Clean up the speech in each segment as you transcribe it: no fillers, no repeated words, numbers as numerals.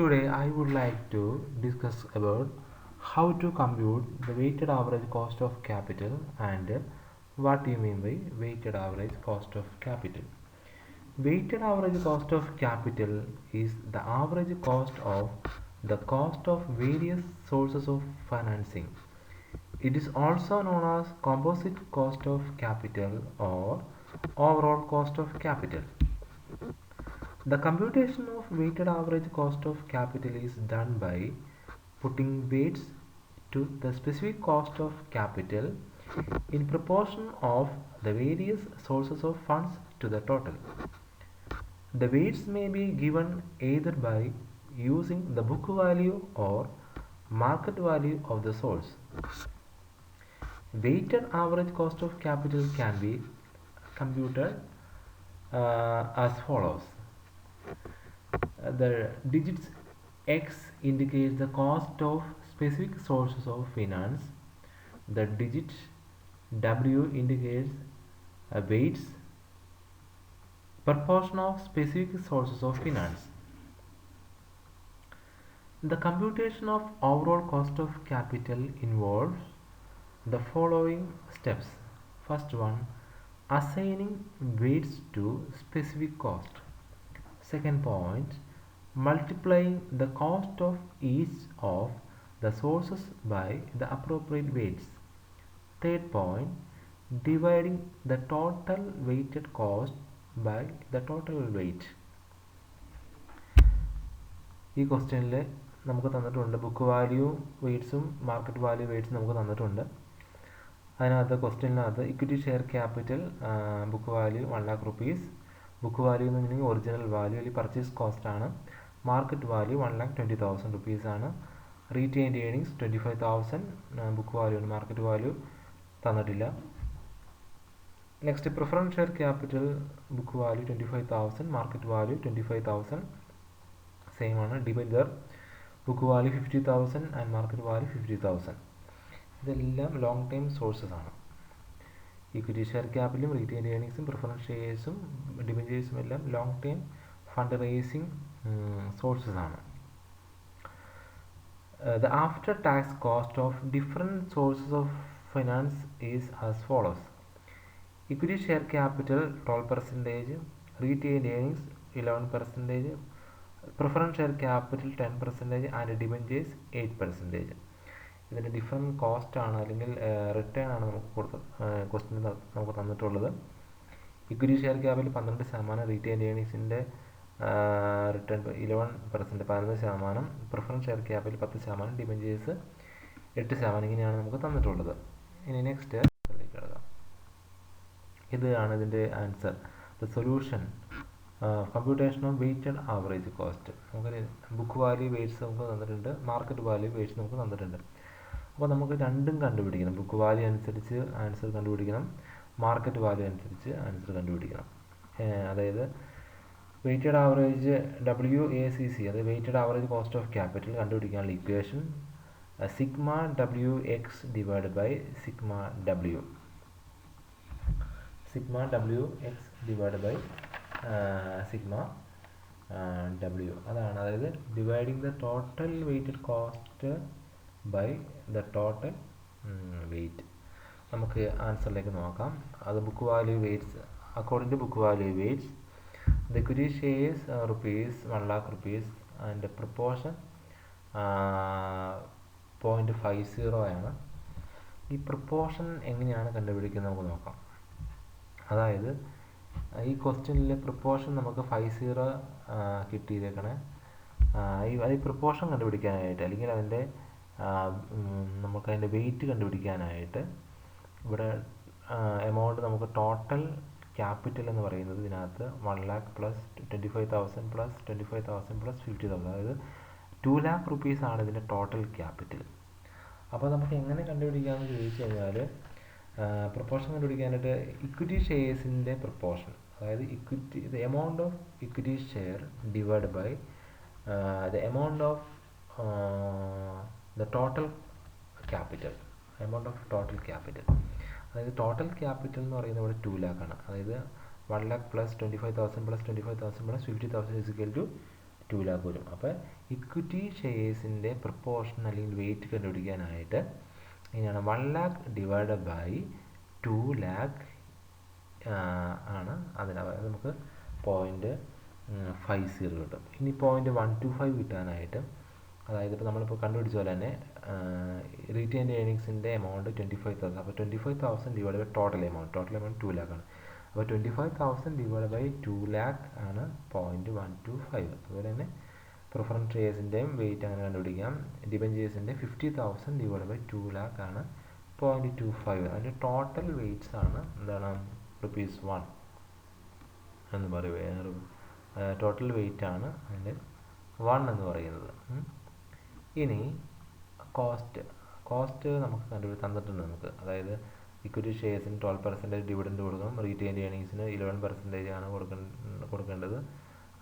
Today I would like to discuss about how to compute the weighted average cost of capital and what do you mean by weighted average cost of capital. Weighted average cost of capital is the average cost of the cost of various sources of financing. It is also known as composite cost of capital or overall cost of capital. The computation of weighted average cost of capital is done by putting weights to the specific cost of capital in proportion of the various sources of funds to the total. The weights may be given either by using the book value or market value of the source. Weighted average cost of capital can be computed as follows. The digits X indicates the cost of specific sources of finance. The digit W indicates weights proportion of specific sources of finance. The computation of overall cost of capital involves the following steps. First one, assigning weights to specific cost. Second point, multiplying the cost of each of the sources by the appropriate weights. Third point, dividing the total weighted cost by the total weight. ഈ ക്വസ്റ്റ്യനിൽ നമുക്ക് തന്നിട്ടുണ്ട് book value വെയ്റ്റ്സും market value വെയ്റ്റ്സും നമുക്ക് തന്നിട്ടുണ്ട്. അതിനകത്ത് ക്വസ്റ്റ്യനിനകത്ത് equity share capital book value 1 lakh rupees, book value എന്ന് പറഞ്ഞാൽ ഒറിജിനൽ വാല്യൂ അല്ലെങ്കിൽ പർച്ചേസ് കോസ്റ്റ് ആണ്. മാർക്കറ്റ് വാല്യൂ 1,20,000 rupees ആണ്. റീറ്റെയിൻഡ് ഏർണിങ്സ് 25,000 ബുക്ക് വാല്യൂ ആണ്, മാർക്കറ്റ് വാല്യൂ തന്നിട്ടില്ല. Next preference share capital book value 25,000, market value 25,000 same ആണ്. Debenture book value 50,000 and market value 50,000. ഇതെല്ലാം long time sources ആണ്. Equity share ക്യാപിറ്റലും retained ഏർണിങ്സും preference ഷെയർസും ഡിബഞ്ചേഴ്സും എല്ലാം long time fund raising sources ആണ്. The after tax cost of different sources of finance is as follows. Equity share capital 12%, retained earnings 11%, preference share capital 10% and debentures 8%. ഇതിൻ്റെ different cost ആണ് അല്ലെങ്കിൽ return ആണ് നമുക്ക് question നമുക്ക് തന്നിട്ടുള്ളത്. Equity share capital 12%, retained ഏർണിങ്സിൻ്റെ return 11%, 11%, preference share capital 10%, debentures 8%. ഇങ്ങനെയാണ് നമുക്ക് തന്നിട്ടുള്ളത്. ഇനി നെക്സ്റ്റ് കിടക്കാം. ഇതാണ് ഇതിൻ്റെ answer. The solution computation of weighted average cost. നമുക്ക് ബുക്ക് വാല്യൂ വെയ്റ്റ്സ് നമുക്ക് തന്നിട്ടുണ്ട്, മാർക്കറ്റ് വാല്യൂ വെയ്റ്റ്സ് നമുക്ക് തന്നിട്ടുണ്ട്. അപ്പോൾ നമുക്ക് രണ്ടും കണ്ടുപിടിക്കണം. ബുക്ക് വാല്യൂ അനുസരിച്ച് ആൻസർ കണ്ടുപിടിക്കണം, മാർക്കറ്റ് വാല്യൂ അനുസരിച്ച് ആൻസർ കണ്ടുപിടിക്കണം. അതായത് വെയ്റ്റഡ് ആവറേജ് WACC, അതായത് weighted average cost of capital കണ്ടുപിടിക്കാനുള്ള equation sigma WX divide by sigma W. Sigma WX divide by sigma W അതാണ്. അതായത് dividing the total weighted cost by the total weight. നമുക്ക് ആൻസറിലേക്ക് നോക്കാം. അത് book value weights according to book value weights the equity shares rupees 1 lakh rupees and proportion 0.50 ആണ്. ഈ proportion എങ്ങനെയാണ് കണ്ടുപിടിക്കുന്നത് നമുക്ക് നോക്കാം. അതായത് ഈ ക്വസ്റ്റ്യനിലെ പ്രൊപ്പോർഷൻ നമുക്ക് 50 കിട്ടിയിരിക്കണേ. ഈ പ്രൊപ്പോർഷൻ കണ്ടുപിടിക്കാനായിട്ട് അല്ലെങ്കിൽ അതിൻ്റെ നമുക്കതിൻ്റെ വെയിറ്റ് കണ്ടുപിടിക്കാനായിട്ട് ഇവിടെ എമൗണ്ട് നമുക്ക് ടോട്ടൽ ക്യാപിറ്റൽ എന്ന് പറയുന്നത് ഇതിനകത്ത് 1 lakh പ്ലസ് 25,000 പ്ലസ് 25,000 പ്ലസ് 50,000, അതായത് 2 lakh rupees ആണ് ഇതിൻ്റെ ടോട്ടൽ ക്യാപിറ്റൽ. അപ്പോൾ നമുക്ക് എങ്ങനെ കണ്ടുപിടിക്കാമെന്ന് ചോദിച്ചു കഴിഞ്ഞാൽ പ്രൊപ്പോർഷൻ കണ്ടുപിടിക്കാനായിട്ട് ഇക്വിറ്റി ഷെയർസിൻ്റെ പ്രൊപ്പോർഷൻ, അതായത് equity the amount of equity share divide by the amount of the total capital, amount of total capital. അതായത് ടോട്ടൽ ക്യാപിറ്റൽ എന്ന് പറയുന്നത് ഇവിടെ 2 lakh ആണ്. അതായത് 1 lakh plus 25,000 plus 25,000 plus 50,000 is equal to 2 lakh വരും. അപ്പോൾ ഇക്വിറ്റി ഷെയർസിൻ്റെ പ്രപ്പോർഷൻ അല്ലെങ്കിൽ വെയിറ്റ് കണ്ടുപിടിക്കാനായിട്ട് ഇങ്ങനെയാണ് 1 lakh ഡിവൈഡഡ് ബൈ 2 lakh ആണ് അതിനകത്ത് നമുക്ക് 0.50 കിട്ടും. ഇനി 0.125 കിട്ടാനായിട്ട്, അതായത് ഇപ്പോൾ നമ്മളിപ്പോൾ കണ്ടുപിടിച്ച പോലെ തന്നെ റീറ്റെയിൻഡ് ഏർണിങ്സിൻ്റെ എമൗണ്ട് 25,000. അപ്പോൾ 25,000 divide by total amount 2 lakh ആണ്. അപ്പോൾ 25,000 ഡിവൈഡ് ബൈ 2 lakh ആണ് 0.125. അതുപോലെ തന്നെ പ്രിഫറൻസ് ഷെയർസിൻ്റെയും വെയിറ്റ് അങ്ങനെ കണ്ടുപിടിക്കാം. ഡിബെഞ്ചേഴ്സിൻ്റെ 50,000 ഡിവൈഡ് ബൈ 2 lakh ആണ് 0.25. അതിൻ്റെ ടോട്ടൽ വെയിറ്റ്സ് ആണ് എന്താണ് ₹1 എന്ന് പറയുക. ടോട്ടൽ വെയിറ്റ് ആണ് അതിൻ്റെ 1 എന്ന് പറയുന്നത്. ഇനി കോസ്റ്റ് നമുക്ക് തന്നിട്ടുണ്ട് നമുക്ക്. അതായത് ഇക്വിറ്റി ഷെയർസിന് 12% ഡിവിഡൻഡ് കൊടുക്കണം. റീറ്റെയിൻഡ് ഏർണിങ്സിന് 11% ആണ് കൊടുക്കേണ്ടത്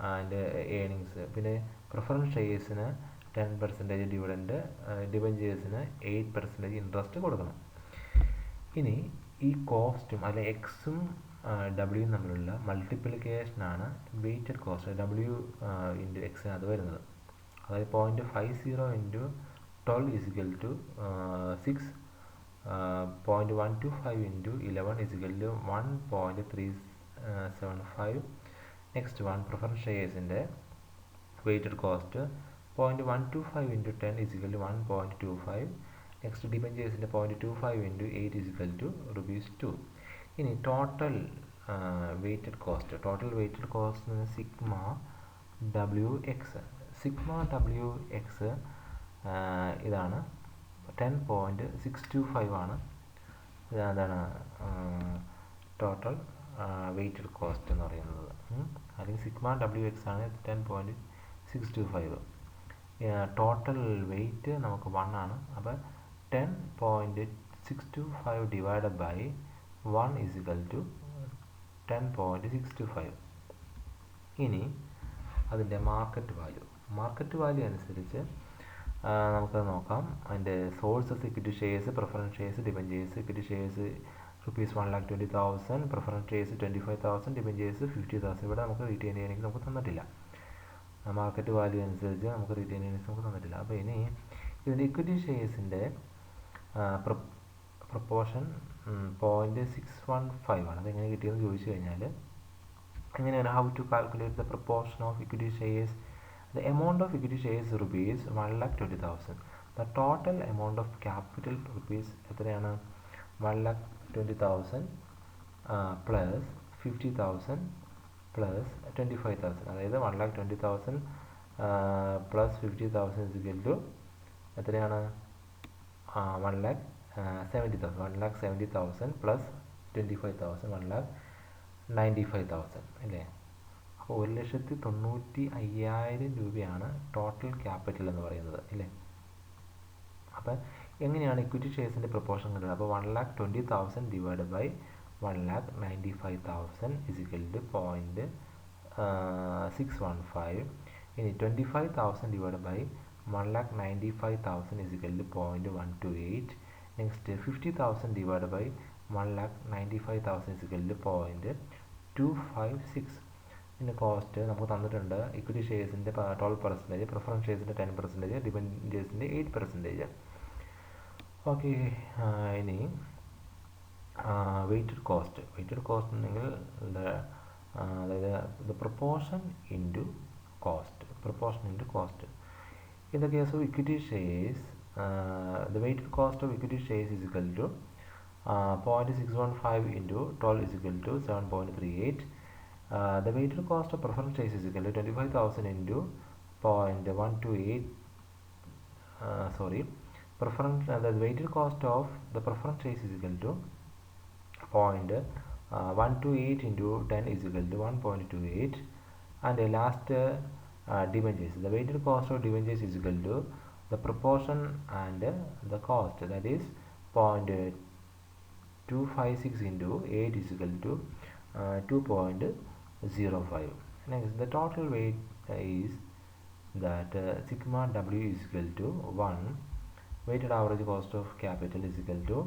അതിൻ്റെ ഏർണിങ്സ്. പിന്നെ പ്രിഫറൻസ് ഷെയർസിന് 10% ഡിവിഡൻഡ്, ഡിബെഞ്ചേഴ്സിന് 8% ഇൻട്രസ്റ്റ് കൊടുക്കണം. ഇനി ഈ കോസ്റ്റും അല്ലെ എക്സും ഡബ്ല്യൂയും തമ്മിലുള്ള മൾട്ടിപ്ലിക്കേഷനാണ് weighted cost. W into X അത് വരുന്നത്. അതായത് 0.50 into 12 is equal to 6, 0.125 into 11 is equal to 1.375. Next one preference ഷെയർസിൻ്റെ weighted cost 0.125 into 10 is equal to 1.25. Next ഡിബെഞ്ചേഴ്സിൻ്റെ 0.25 ഇൻറ്റു 8 ഈസിക്കൽ ടു ₹2. ഇനി total weighted cost sigma W X. ഇതാണ് 10.625 ആണ്. അതാണ് ടോട്ടൽ വെയ്റ്റഡ് കോസ്റ്റ് എന്ന് പറയുന്നത്. അല്ലെങ്കിൽ സിഗ്മ ഡബ്ല്യു എക്സ് ആണ് 10.625. ടോട്ടൽ വെയ്റ്റ് നമുക്ക് 1 ആണ്. അപ്പോൾ 10.625 ഡിവൈഡഡ് ബൈ 1 ഈസിക്കൽ ടു 10.625. ഇനി അതിൻ്റെ മാർക്കറ്റ് വാല്യൂ അനുസരിച്ച് നമുക്കത് നോക്കാം. അതിൻ്റെ sources equity shares, preference shares, debentures. Equity shares ₹1,20,000, preference shares 25,000, debentures 50,000. ഇവിടെ നമുക്ക് റീറ്റെയിൻ ഏർണിങ്സ് നമുക്ക് തന്നിട്ടില്ല. മാർക്കറ്റ് വാല്യൂ അനുസരിച്ച് നമുക്ക് റീറ്റെയിൻ ഏർണിങ്സ് നമുക്ക് തന്നിട്ടില്ല. അപ്പോൾ ഇനി ഇതിൻ്റെ ഇക്വിറ്റി ഷെയർസിൻ്റെ പ്രപ്പോർഷൻ 0.615 ആണ്. അതെങ്ങനെ കിട്ടിയെന്ന് ചോദിച്ചു കഴിഞ്ഞാൽ എങ്ങനെയാണ്? How to calculate the proportion of equity shares? The amount of equity shares rupees 1,20,000. The total amount of capital rupees എത്രയാണ്? 1,20,000 പ്ലസ് 50,000 പ്ലസ് 25,000. അതായത് 1,20,000 പ്ലസ് 50,000 ഇസിക്കൽ ടു എത്രയാണ്? 1,70,000 പ്ലസ് 25,000 1,95,000 അല്ലേ? അപ്പോൾ 1,95,000 രൂപയാണ് ടോട്ടൽ ക്യാപിറ്റൽ എന്ന് പറയുന്നത് അല്ലേ? അപ്പം എങ്ങനെയാണ് ഇക്വിറ്റി ഷെയർസിൻ്റെ പ്രപ്പോർഷൻ കണ്ടത്? അപ്പോൾ 1,20,000 ഡിവൈഡ് ബൈ 1,95,000 ഇസിക്കൽ ടു 0.615. ഇനി 25,000 divide by 1,95,000 is equal to 0.128. Next 50,000 divide by 1,95,000 is equal to 0.256. പിന്നെ കോസ്റ്റ് നമുക്ക് തന്നിട്ടുണ്ട്. ഇക്വിറ്റി ഷെയർസിൻ്റെ 12%, പ്രിഫറൻസ് ഷെയർസിൻ്റെ 10%, ഡിബെഞ്ചേഴ്സിൻ്റെ 8%. ഓക്കെ. ഇനി വെയ്റ്റഡ് കോസ്റ്റ് ഉണ്ടെങ്കിൽ അതായത് the proportion into cost. In the case of equity shares, the weighted cost of equity shares is equal to 0.615 into 12 is equal to 7.38. The weighted cost of preference shares is equal to 25,000 into 0.128. The weighted cost of the preference shares is equal to 0.128 into 10 is equal to 1.28. And the last debentures. The weighted cost of debentures is equal to the proportion and the cost, that is 0.256 into 8 is equal to 2.05. Next, the total weight is that sigma w is equal to 1. Weighted average cost of capital is equal to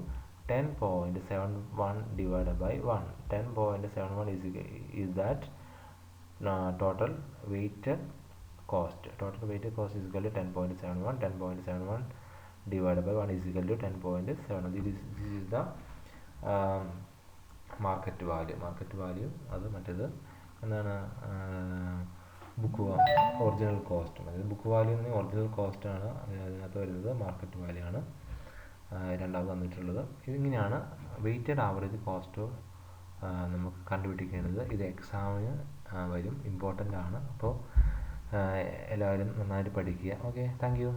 10.71 divided by 1. 10.71 is that total weighted cost. Total weighted cost is equal to 10.71. 10.71 divided by 1 is equal to 10.7. This is the market value. അത് മറ്റേത് എന്താണ്, book original cost. അതായത് book value എന്ന് original കോസ്റ്റാണ്, അതിനകത്ത് വരുന്നത് market value ആണ് രണ്ടാമത് തന്നിട്ടുള്ളത്. ഇതിങ്ങനെയാണ് വെയ്റ്റഡ് ആവറേജ് കോസ്റ്റ് നമുക്ക് കണ്ടുപിടിക്കേണ്ടത്. ഇത് എക്സാമിന് വരും, ഇമ്പോർട്ടൻ്റ് ആണ്. അപ്പോൾ എല്ലാവരും നന്നായിട്ട് പഠിക്കുക. Okay, thank you.